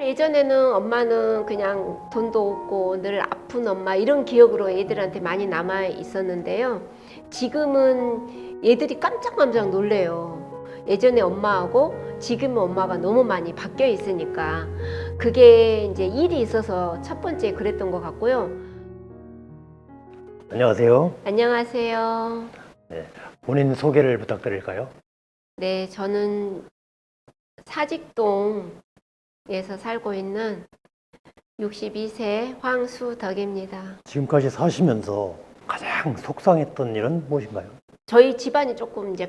예전에는 엄마는 그냥 돈도 없고 늘 아픈 엄마 이런 기억으로 애들한테 많이 남아 있었는데요. 지금은 얘들이 깜짝깜짝 놀래요. 예전에 엄마하고 지금 엄마가 너무 많이 바뀌어 있으니까 그게 이제 일이 있어서 첫 번째 그랬던 것 같고요. 안녕하세요. 안녕하세요. 네, 본인 소개를 부탁드릴까요? 네, 저는 사직동에서 살고 있는 62세 황수덕입니다. 지금까지 사시면서 가장 속상했던 일은 무엇인가요? 저희 집안이 조금 이제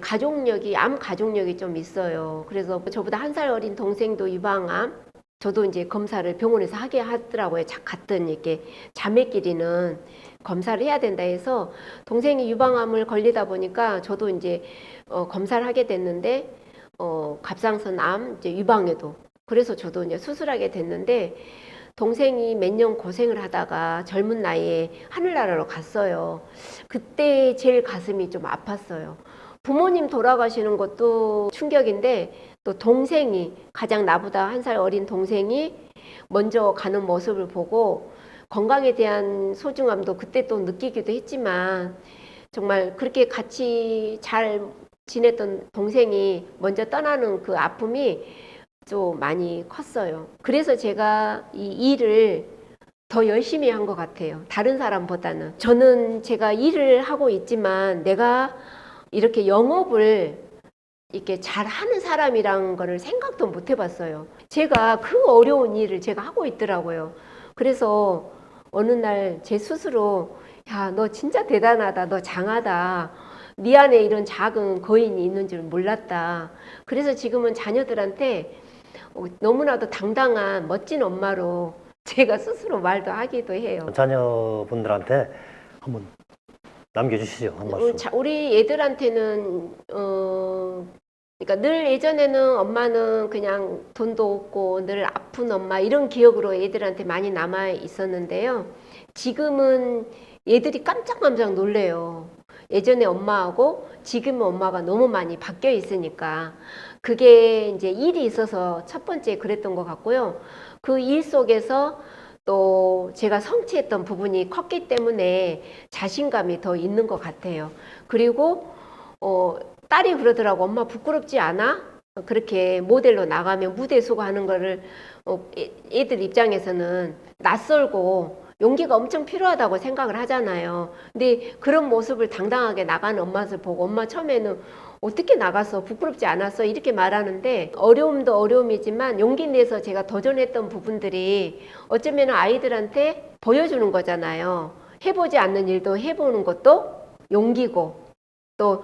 암 가족력이 좀 있어요. 그래서 저보다 한 살 어린 동생도 유방암, 저도 이제 검사를 병원에서 하게 하더라고요. 갔더니 이렇게 자매끼리는 검사를 해야 된다 해서 동생이 유방암을 걸리다 보니까 저도 이제 검사를 하게 됐는데 갑상선 암, 이제 유방에도 그래서 저도 이제 수술하게 됐는데 동생이 몇 년 고생을 하다가 젊은 나이에 하늘나라로 갔어요. 그때 제일 가슴이 좀 아팠어요. 부모님 돌아가시는 것도 충격인데 또 동생이 가장 나보다 한 살 어린 동생이 먼저 가는 모습을 보고 건강에 대한 소중함도 그때 또 느끼기도 했지만 정말 그렇게 같이 잘 지냈던 동생이 먼저 떠나는 그 아픔이 좀 많이 컸어요. 그래서 제가 이 일을 더 열심히 한 것 같아요. 다른 사람보다는. 저는 제가 일을 하고 있지만 내가 이렇게 영업을 이렇게 잘 하는 사람이란 거를 생각도 못 해봤어요. 제가 그 어려운 일을 제가 하고 있더라고요. 그래서 어느 날 제 스스로 야, 너 진짜 대단하다. 너 장하다. 네 안에 이런 작은 거인이 있는 줄 몰랐다. 그래서 지금은 자녀들한테 너무나도 당당한 멋진 엄마로 제가 스스로 말도 하기도 해요. 자녀분들한테 한번 남겨주시죠, 한 말씀. 우리 애들한테는 그러니까 늘 예전에는 엄마는 그냥 돈도 없고 늘 아픈 엄마 이런 기억으로 애들한테 많이 남아 있었는데요. 지금은 애들이 깜짝깜짝 놀래요. 예전에 엄마하고 지금 엄마가 너무 많이 바뀌어 있으니까 그게 이제 일이 있어서 첫 번째 그랬던 것 같고요. 그 일 속에서 또 제가 성취했던 부분이 컸기 때문에 자신감이 더 있는 것 같아요. 그리고 딸이 그러더라고. 엄마 부끄럽지 않아? 그렇게 모델로 나가면 무대 서고 하는 거를 애들 입장에서는 낯설고 용기가 엄청 필요하다고 생각을 하잖아요. 근데 그런 모습을 당당하게 나가는 엄마를 보고 엄마 처음에는 어떻게 나갔어? 부끄럽지 않았어? 이렇게 말하는데 어려움도 어려움이지만 용기 내서 제가 도전했던 부분들이 어쩌면 아이들한테 보여주는 거잖아요. 해보지 않는 일도 해보는 것도 용기고 또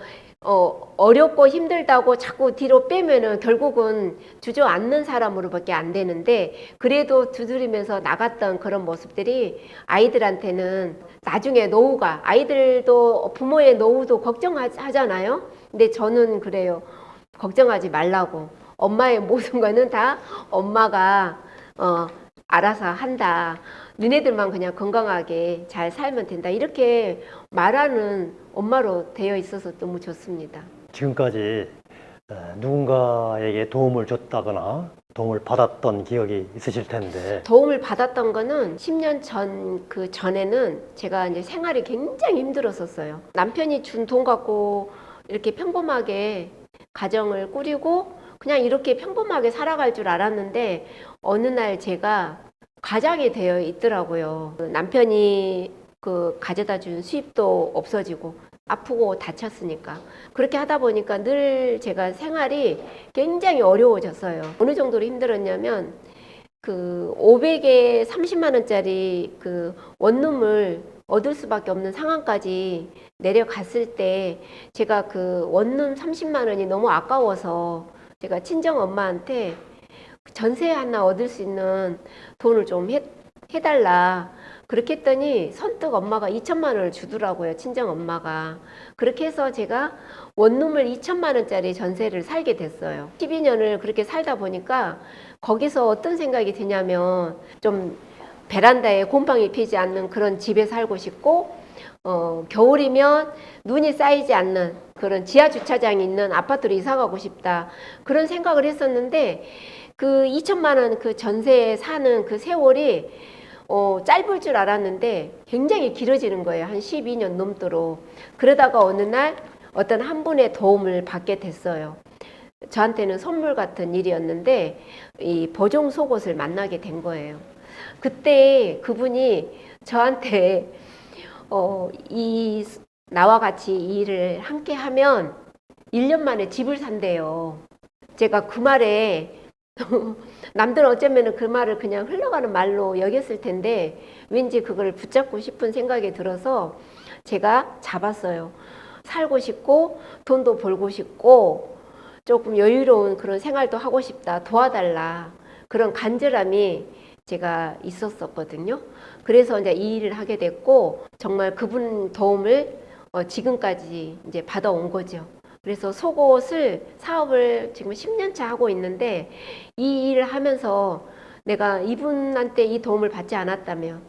어렵고 힘들다고 자꾸 뒤로 빼면은 결국은 주저앉는 사람으로밖에 안 되는데 그래도 두드리면서 나갔던 그런 모습들이 아이들한테는 나중에 노후가 아이들도 부모의 노후도 걱정하잖아요. 근데 저는 그래요. 걱정하지 말라고. 엄마의 모든 거는 다 엄마가 알아서 한다. 너네들만 그냥 건강하게 잘 살면 된다. 이렇게 말하는 엄마로 되어 있어서 너무 좋습니다. 지금까지 누군가에게 도움을 줬다거나 도움을 받았던 기억이 있으실 텐데 도움을 받았던 거는 10년 그 전에는 제가 이제 생활이 굉장히 힘들었었어요. 남편이 준 돈 갖고 이렇게 평범하게 가정을 꾸리고 그냥 이렇게 평범하게 살아갈 줄 알았는데 어느 날 제가 가장이 되어 있더라고요. 남편이 그 가져다 준 수입도 없어지고 아프고 다쳤으니까 그렇게 하다 보니까 늘 제가 생활이 굉장히 어려워졌어요. 어느 정도로 힘들었냐면 그 500에 30만 원짜리 그 원룸을 얻을 수밖에 없는 상황까지 내려갔을 때 제가 그 원룸 30만 원이 너무 아까워서 제가 친정 엄마한테 전세 하나 얻을 수 있는 돈을 좀 해달라. 그렇게 했더니 선뜻 엄마가 2천만 원을 주더라고요. 친정 엄마가. 그렇게 해서 제가 원룸을 2천만 원짜리 전세를 살게 됐어요. 12년을 그렇게 살다 보니까 거기서 어떤 생각이 드냐면 좀 베란다에 곰팡이 피지 않는 그런 집에 살고 싶고 겨울이면 눈이 쌓이지 않는 그런 지하 주차장이 있는 아파트로 이사 가고 싶다. 그런 생각을 했었는데 그 2천만 원 그 전세 사는 그 세월이 짧을 줄 알았는데 굉장히 길어지는 거예요. 한 12년 넘도록. 그러다가 어느 날 어떤 한 분의 도움을 받게 됐어요. 저한테는 선물 같은 일이었는데 이 보종 속옷을 만나게 된 거예요. 그때 그분이 저한테 나와 같이 이 일을 함께 하면 1년 만에 집을 산대요. 제가 그 말에 남들은 어쩌면 그 말을 그냥 흘러가는 말로 여겼을 텐데 왠지 그걸 붙잡고 싶은 생각이 들어서 제가 잡았어요. 살고 싶고 돈도 벌고 싶고 조금 여유로운 그런 생활도 하고 싶다. 도와달라. 그런 간절함이 제가 있었었거든요. 그래서 이제 이 일을 하게 됐고 정말 그분 도움을 지금까지 이제 받아온 거죠. 그래서 속옷을 사업을 지금 10년 차 하고 있는데 이 일을 하면서 내가 이분한테 이 도움을 받지 않았다면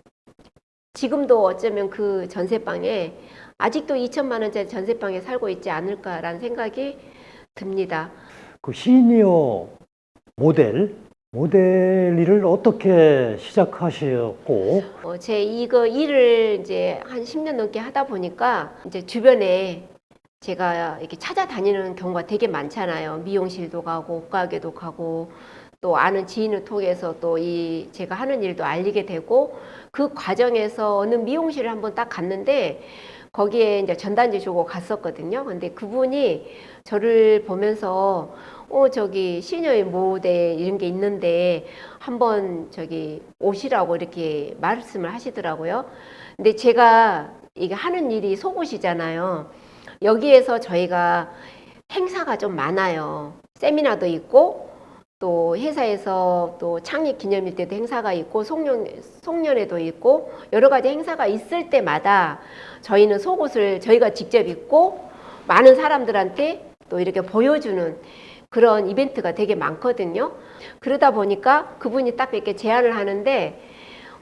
지금도 어쩌면 그 전세방에 아직도 2천만 원짜리 전세방에 살고 있지 않을까라는 생각이 듭니다. 그 시니어 모델 일을 어떻게 시작하셨고, 제 이거 일을 이제 한 10년 넘게 하다 보니까 이제 주변에 제가 이렇게 찾아다니는 경우가 되게 많잖아요. 미용실도 가고 옷가게도 가고 또 아는 지인을 통해서 또 제가 하는 일도 알리게 되고 그 과정에서 어느 미용실을 한번 딱 갔는데 거기에 이제 전단지 주고 갔었거든요. 근데 그분이 저를 보면서 저기 시니어 모델 이런 게 있는데 한번 저기 오시라고 이렇게 말씀을 하시더라고요. 근데 제가 이게 하는 일이 속옷이잖아요. 여기에서 저희가 행사가 좀 많아요. 세미나도 있고 또 회사에서 또 창립 기념일 때도 행사가 있고 송년회도 있고 여러 가지 행사가 있을 때마다 저희는 속옷을 저희가 직접 입고 많은 사람들한테 또 이렇게 보여주는 그런 이벤트가 되게 많거든요. 그러다 보니까 그분이 딱 이렇게 제안을 하는데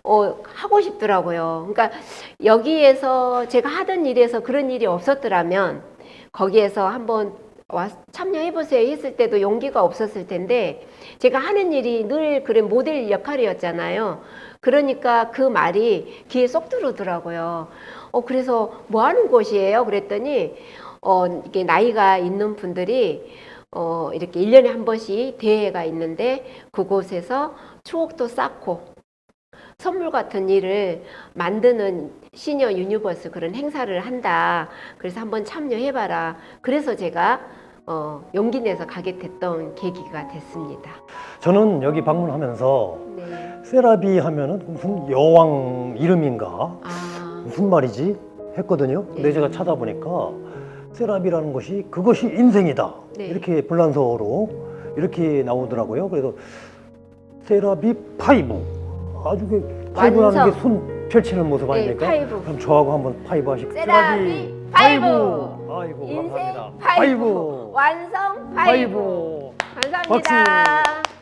하고 싶더라고요. 그러니까 여기에서 제가 하던 일에서 그런 일이 없었더라면 거기에서 한번 참여해보세요 했을 때도 용기가 없었을 텐데 제가 하는 일이 늘 그런 모델 역할이었잖아요. 그러니까 그 말이 귀에 쏙 들어오더라고요. 그래서 뭐 하는 곳이에요? 그랬더니 이게 나이가 있는 분들이 이렇게 1년에 한 번씩 대회가 있는데 그곳에서 추억도 쌓고 선물 같은 일을 만드는 시니어 유니버스 그런 행사를 한다. 그래서 한번 참여해봐라. 그래서 제가 용기 내서 가게 됐던 계기가 됐습니다. 저는 여기 방문하면서 네. 세라비 하면은 무슨 여왕 이름인가? 아, 무슨 말이지? 했거든요. 근데 네. 제가 찾아보니까 세라비라는 것이 그것이 인생이다. 네. 이렇게 불란서어로 이렇게 나오더라고요. 그래서 세라비 파이브. 아주 파이브라는 게 손 펼치는 모습 아닙니까? 네, 파이브. 그럼 저하고 한번 파이브 하시고. 세라비 파이브. 아이고 인생 감사합니다. 파이브. 완성 파이브. 파이브. 감사합니다. 박수.